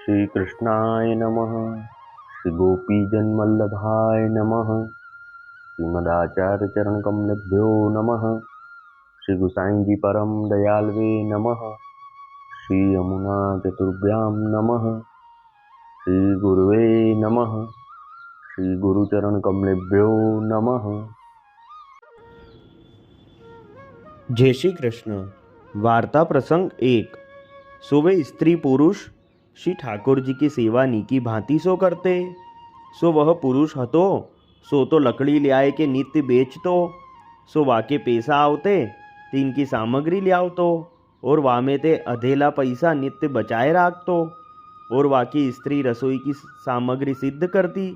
श्री कृष्णाय नमः। श्री गोपीजनवल्लभाय नमः। श्रीमदाचार्य चरण कमलेभ्यो नमः। श्री गुसाई जी परम दयालवे नमः। श्री यमुना चतुर्भ्यां नमः। श्री गुरुवे नमः। श्री गुरुचरण कमलेभ्यो नमः। जय श्री कृष्ण। वार्ता प्रसंग 1। सो वे स्त्री पुरुष श्री ठाकुर जी की सेवा नीकी भांति सो करते। सो वह पुरुष हतो सो तो लकड़ी ल्याए के नित्य बेचतो। सो वाके पैसा आवते तीन की सामग्री लियावतो और वामे ते अधेला पैसा नित्य बचाए राखतो। और वाकी स्त्री रसोई की सामग्री सिद्ध करती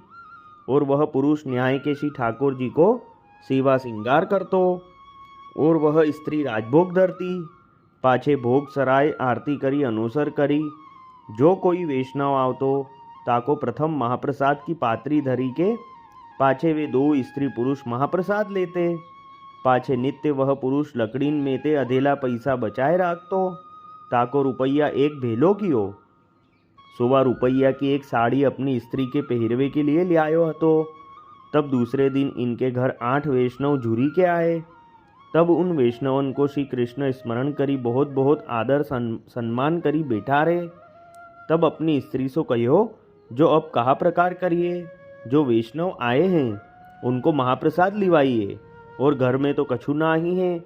और वह पुरुष न्याय के श्री ठाकुर जी को सेवा श्रृंगार करतो। और वह स्त्री राजभोग धरती पाछे भोग सराय आरती करी अनुसर करी। जो कोई वैष्णव आवतो ताको प्रथम महाप्रसाद की पात्री धरी के पाछे वे दो स्त्री पुरुष महाप्रसाद लेते। पाछे नित्य वह पुरुष लकड़ीन में ते अधेला पैसा बचाए राखतो ताको रुपया एक भेलो कियो। सोवा रुपया की एक साड़ी अपनी स्त्री के पहरवे के लिए ले आयो हतो। तब दूसरे दिन इनके घर 8 वैष्णव झूरी के आए। तब उन वैष्णवन को श्री कृष्ण स्मरण करी बहुत बहुत आदर सम्मान करी बैठा रहे। तब अपनी स्त्री से कहो जो अब कहा प्रकार करिए। जो वैष्णव आए हैं उनको महाप्रसाद लिवाइए और घर में तो कछु ना ही है।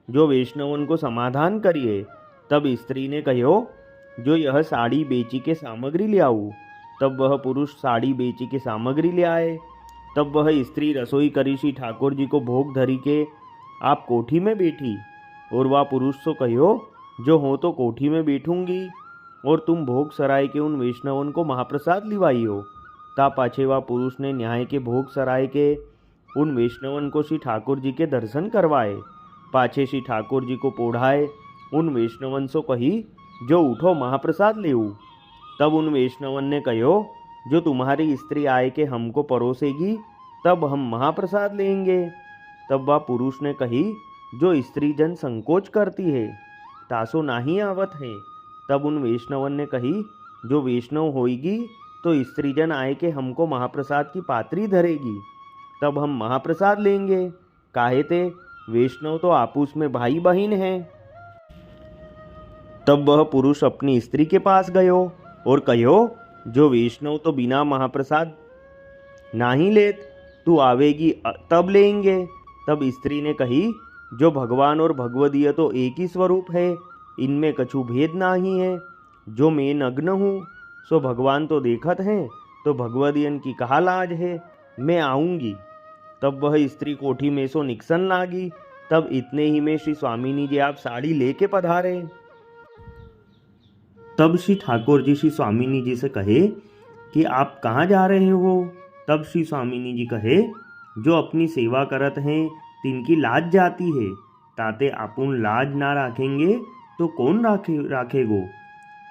जो वैष्णवन को समाधान करिए। तब स्त्री ने कहो जो यह साड़ी बेची के सामग्री ले आऊँ। तब वह पुरुष साड़ी बेची के सामग्री ले आए। तब वह स्त्री रसोई करी श्री ठाकुर जी को भोग धरी के आप कोठी में बैठी। और वह पुरुष तो कहो जो हो तो कोठी में बैठूंगी और तुम भोग सराय के उन वैष्णवन को महाप्रसाद लिवाई हो। ता पाछे वह पुरुष ने न्याय के भोग सराय के उन वैष्णवन को श्री ठाकुर जी के दर्शन करवाए। पाछे श्री ठाकुर जी को पोढ़ाए उन वैष्णवन सो कही जो उठो महाप्रसाद लेऊ। तब उन वैष्णवन ने कहो जो तुम्हारी स्त्री आए के हमको परोसेगी तब हम महाप्रसाद लेंगे। तब वह पुरुष ने कही जो स्त्री जन संकोच करती है तासो नाही आवत है। तब उन वैष्णवन ने कही जो वैष्णव होएगी तो स्त्री जन आए के हमको महाप्रसाद की पात्री धरेगी तब हम महाप्रसाद लेंगे। काहे ते वैष्णव तो आपूस में भाई बहन हैं। तब वह पुरुष अपनी स्त्री के पास गयो और कहो जो वैष्णव तो बिना महाप्रसाद नाही लेत तू आवेगी तब लेंगे। तब स्त्री ने कही जो भगवान और भगवदीय तो एक ही स्वरूप है इनमें कछु भेद नहीं है। जो मैं नग्न हूँ सो भगवान तो देखत हैं तो भगवदियन की कहा लाज है मैं आऊँगी। तब वह स्त्री कोठी में सो निकसन लागी। तब इतने ही में श्री स्वामिनी जी आप साड़ी लेके पधारे। तब श्री ठाकुर जी श्री स्वामिनी जी से कहे कि आप कहाँ जा रहे हो। तब श्री स्वामिनी जी कहे जो अपनी सेवा करत हैं तिनकी लाज जाती है ताते आपुन लाज ना राखेंगे तो कौन राखेगो।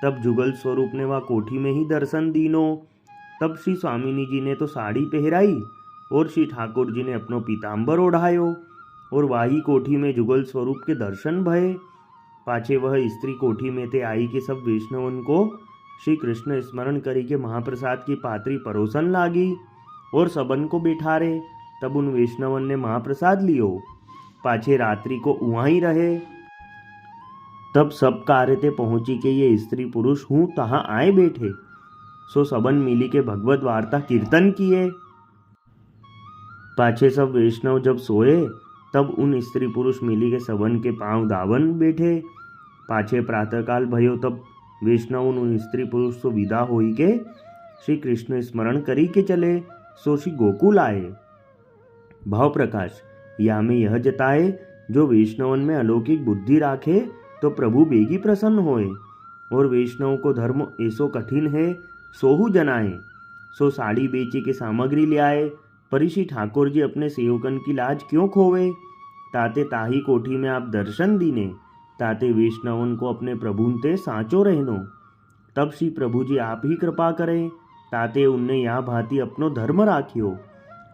तब जुगल स्वरूप ने वह कोठी में ही दर्शन दीनो। तब श्री स्वामिनी जी ने तो साड़ी पहराई और श्री ठाकुर जी ने अपनो पीताम्बर ओढ़ायो और वाही कोठी में जुगल स्वरूप के दर्शन भये। पाछे वह स्त्री कोठी में ते आई के सब वैष्णवन को श्री कृष्ण स्मरण करी के महाप्रसाद की पात्री परोसन लागी और सबन को बैठारे। तब उन वैष्णवन ने महाप्रसाद लियो। पाछे रात्रि को उहाँ ही रहे। तब सब कार्य ते पहुंची के ये स्त्री पुरुष हूँ तहाँ आए बैठे। सो सबन मिली के भगवत वार्ता कीर्तन किए। पाछे सब वैष्णव जब सोए तब उन स्त्री पुरुष मिली के सबन के पांव दावन बैठे। पाछे प्रातःकाल भयो तब वैष्णव उन स्त्री पुरुष तो विदा होई के श्री कृष्ण स्मरण करी के चले। सो श्री गोकुल आए। भाव प्रकाश या में यह जताए जो वैष्णवन में अलौकिक बुद्धि राखे तो प्रभु बेगी प्रसन्न होए। और वैष्णव को धर्म ऐसो कठिन है सोहु जनाए। सो साड़ी बेची के सामग्री ले आए पर श्री ठाकुर जी अपने सेवकन की लाज क्यों खोवे। ताते ताही कोठी में आप दर्शन दीने ताते वैष्णवन को अपने प्रभुन ते साँचो रहनो। तब श्री प्रभु जी आप ही कृपा करें ताते उनने यह भांति अपनो धर्म राखियो।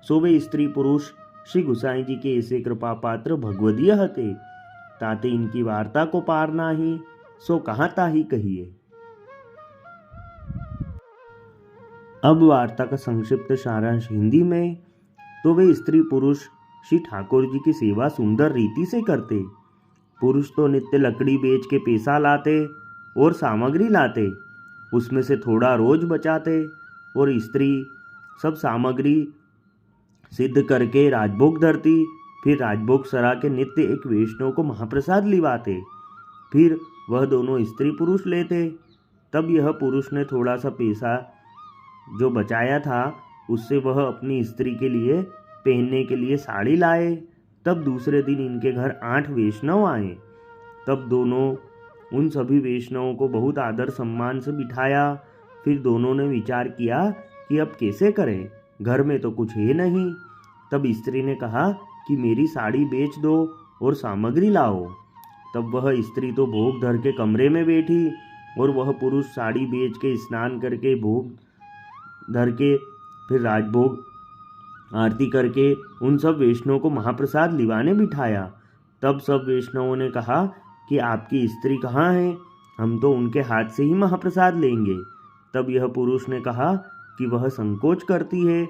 सो वे स्त्री पुरुष श्री गुसाई जी के ऐसे कृपा पात्र भगवदीय हते ताते इनकी वार्ता को पार नाही सो कहाँ ताही कहिए। अब वार्ता का संक्षिप्त सारांश हिंदी में। तो वे स्त्री पुरुष श्री ठाकुर जी की सेवा सुंदर रीति से करते। पुरुष तो नित्य लकड़ी बेच के पैसा लाते और सामग्री लाते, उसमें से थोड़ा रोज बचाते, और स्त्री सब सामग्री सिद्ध करके राजभोग धरती। फिर राजभोग सरा के नित्य एक वैष्णव को महाप्रसाद लिवाते। फिर वह दोनों स्त्री पुरुष लेते। तब यह पुरुष ने थोड़ा सा पैसा जो बचाया था उससे वह अपनी स्त्री के लिए पहनने के लिए साड़ी लाए। तब दूसरे दिन इनके घर 8 वैष्णव आए। तब दोनों उन सभी वैष्णवों को बहुत आदर सम्मान से बिठाया। फिर दोनों ने विचार किया कि अब कैसे करें, घर में तो कुछ है नहीं। तब स्त्री ने कहा कि मेरी साड़ी बेच दो और सामग्री लाओ। तब वह स्त्री तो भोग धर के कमरे में बैठी और वह पुरुष साड़ी बेच के स्नान करके भोग धर के फिर राजभोग आरती करके उन सब वैष्णवों को महाप्रसाद लिवाने बिठाया। तब सब वैष्णवों ने कहा कि आपकी स्त्री कहाँ है, हम तो उनके हाथ से ही महाप्रसाद लेंगे। तब यह पुरुष ने कहा कि वह संकोच करती है।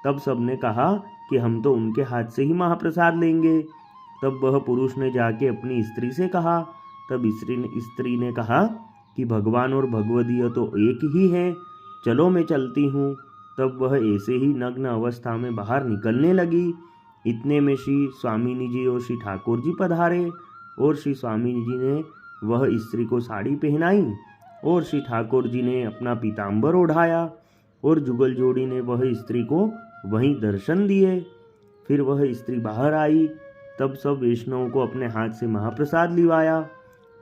तब सबने कहा कि हम तो उनके हाथ से ही महाप्रसाद लेंगे। तब वह पुरुष ने जाके अपनी स्त्री से कहा। तब स्त्री ने कहा कि भगवान और भगवदीय तो एक ही है, चलो मैं चलती हूँ। तब वह ऐसे ही नग्न अवस्था में बाहर निकलने लगी। इतने में श्री स्वामिनी जी और श्री ठाकुर जी पधारे और श्री स्वामिनी जी ने वह स्त्री को साड़ी पहनाई और श्री ठाकुर जी ने अपना पीताम्बर ओढ़ाया और जुगल जोड़ी ने वह स्त्री को वहीं दर्शन दिए। फिर वह स्त्री बाहर आई। तब सब वैष्णवों को अपने हाथ से महाप्रसाद लिवाया।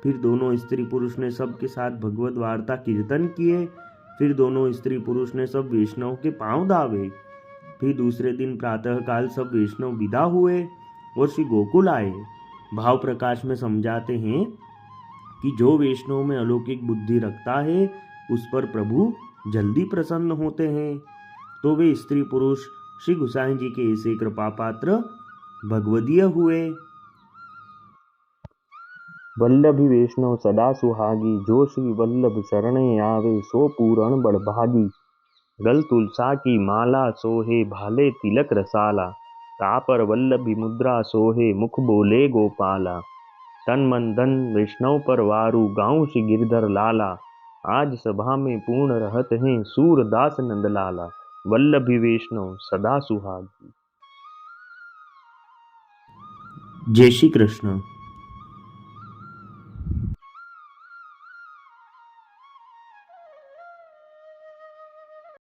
फिर दोनों स्त्री पुरुष ने सबके साथ भगवत वार्ता कीर्तन किए। फिर दोनों स्त्री पुरुष ने सब वैष्णव के पांव दावे। फिर दूसरे दिन प्रातःकाल सब वैष्णव विदा हुए और श्री गोकुल आए। भाव प्रकाश में समझाते हैं कि जो वैष्णव में अलौकिक बुद्धि रखता है उस पर प्रभु जल्दी प्रसन्न होते हैं। तो वे स्त्री पुरुष श्री गोसाई जी के ऐसे कृपा पात्र भगवदीय हुए। वल्लभी वैष्णव सदा सुहागी, जो श्री वल्लभ शरणे आवे सो पूरण बड़भागी। गल तुलसा की माला सोहे, भाले तिलक रसाला। तापर वल्लभी मुद्रा सोहे, मुख बोले गोपाला। तन मन धन वैष्णव पर वारू, गाँव श्री गिरधर लाला। आज सभा में पूर्ण रहत हैं, सूरदास नंदलाला। वल्लभी वैष्णव सदा सुहागी। जय श्री कृष्ण।